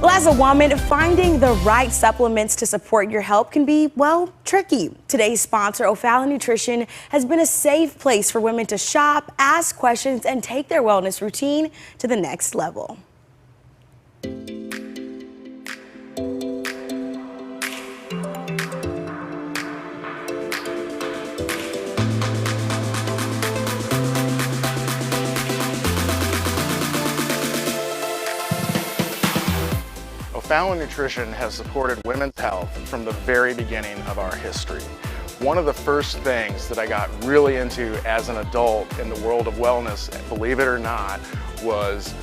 Well, as a woman, finding the right supplements to support your health can be, well, tricky. Today's sponsor, O'Fallon Nutrition, has been a safe place for women to shop, ask questions, and take their wellness routine to the next level. O'Fallon Nutrition has supported women's health from the very beginning of our history. One of the first things that I got really into as an adult in the world of wellness, believe it or not, was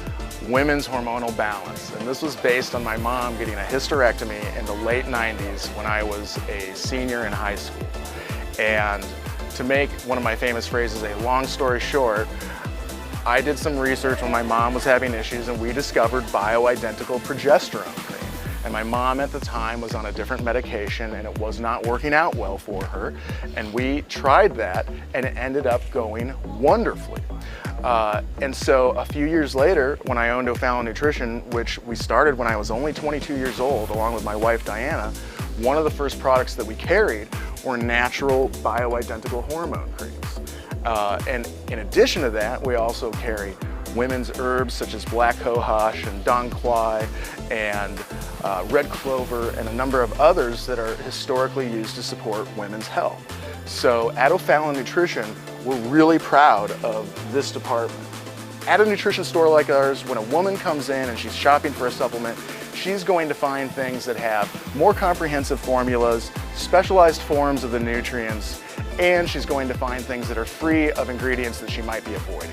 women's hormonal balance. And this was based on my mom getting a hysterectomy in the late 90s when I was a senior in high school. And to make one of my famous phrases a long story short, I did some research when my mom was having issues and we discovered bioidentical progesterone cream. And my mom at the time was on a different medication and it was not working out well for her. And we tried that and it ended up going wonderfully. And so a few years later, when I owned O'Fallon Nutrition, which we started when I was only 22 years old, along with my wife Diana, one of the first products that we carried were natural bioidentical hormone creams. And in addition to that, we also carry women's herbs such as black cohosh and dong quai and red clover and a number of others that are historically used to support women's health. So at O'Fallon Nutrition, we're really proud of this department. At a nutrition store like ours, when a woman comes in and she's shopping for a supplement, she's going to find things that have more comprehensive formulas, specialized forms of the nutrients, and she's going to find things that are free of ingredients that she might be avoiding.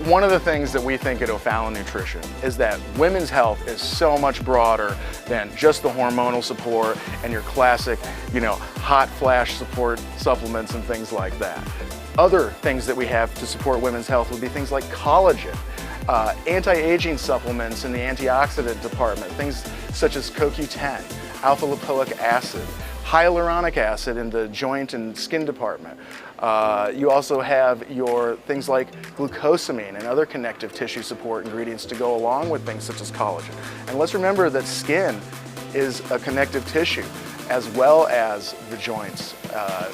One of the things that we think at O'Fallon Nutrition is that women's health is so much broader than just the hormonal support and your classic, hot flash support supplements and things like that. Other things that we have to support women's health would be things like collagen, anti-aging supplements in the antioxidant department, things such as CoQ10, alpha-lipoic acid, hyaluronic acid in the joint and skin department. You also have your things like glucosamine and other connective tissue support ingredients to go along with things such as collagen. And let's remember that skin is a connective tissue as well as the joints,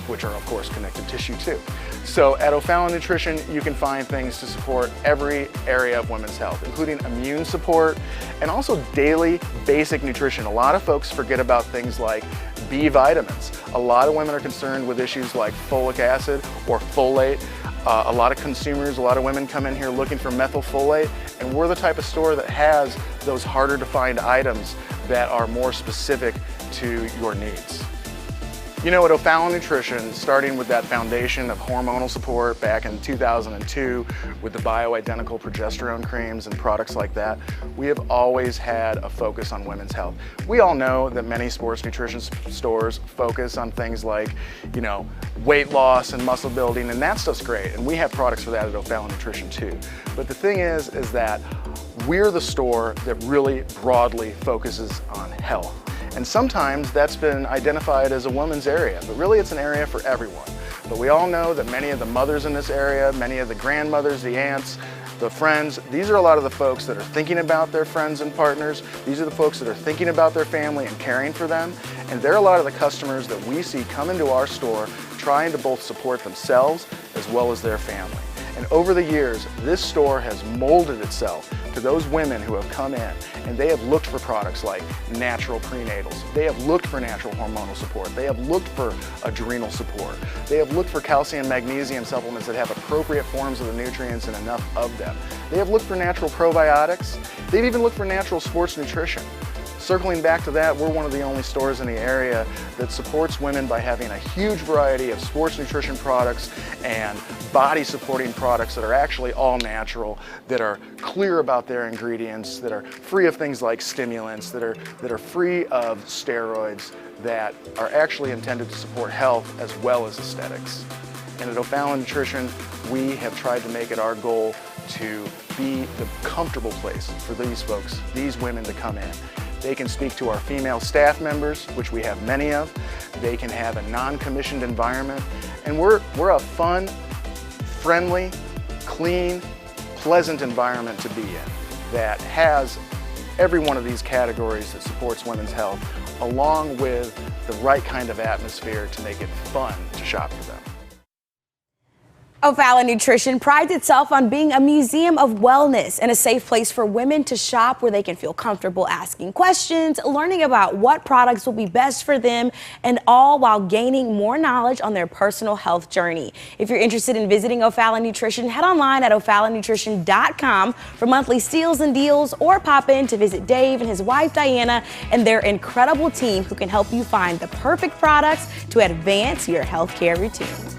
which are of course connective tissue too. So at O'Fallon Nutrition, you can find things to support every area of women's health, including immune support and also daily basic nutrition. A lot of folks forget about things like B vitamins. A lot of women are concerned with issues like folic acid or folate. A lot of consumers, a lot of women come in here looking for methylfolate, and we're the type of store that has those harder to find items that are more specific to your needs. At O'Fallon Nutrition, starting with that foundation of hormonal support back in 2002 with the bioidentical progesterone creams and products like that, we have always had a focus on women's health. We all know that many sports nutrition stores focus on things like, weight loss and muscle building, and that stuff's great, and we have products for that at O'Fallon Nutrition too. But the thing is that we're the store that really broadly focuses on health. And sometimes that's been identified as a woman's area, but really it's an area for everyone. But we all know that many of the mothers in this area, many of the grandmothers, the aunts, the friends, these are a lot of the folks that are thinking about their friends and partners. These are the folks that are thinking about their family and caring for them. And they're a lot of the customers that we see come into our store trying to both support themselves as well as their family. And over the years, this store has molded itself to those women who have come in and they have looked for products like natural prenatals. They have looked for natural hormonal support. They have looked for adrenal support. They have looked for calcium, magnesium supplements that have appropriate forms of the nutrients and enough of them. They have looked for natural probiotics. They've even looked for natural sports nutrition. Circling back to that, we're one of the only stores in the area that supports women by having a huge variety of sports nutrition products and body supporting products that are actually all natural, that are clear about their ingredients, that are free of things like stimulants, that are free of steroids, that are actually intended to support health as well as aesthetics. And at O'Fallon Nutrition, we have tried to make it our goal to be the comfortable place for these folks, these women to come in. They can speak to our female staff members, which we have many of. They can have a non-commissioned environment. And we're a fun, friendly, clean, pleasant environment to be in that has every one of these categories that supports women's health, along with the right kind of atmosphere to make it fun to shop for them. O'Fallon Nutrition prides itself on being a museum of wellness and a safe place for women to shop where they can feel comfortable asking questions, learning about what products will be best for them, and all while gaining more knowledge on their personal health journey. If you're interested in visiting O'Fallon Nutrition, head online at o'fallonnutrition.com for monthly steals and deals, or pop in to visit Dave and his wife Diana and their incredible team who can help you find the perfect products to advance your healthcare routine.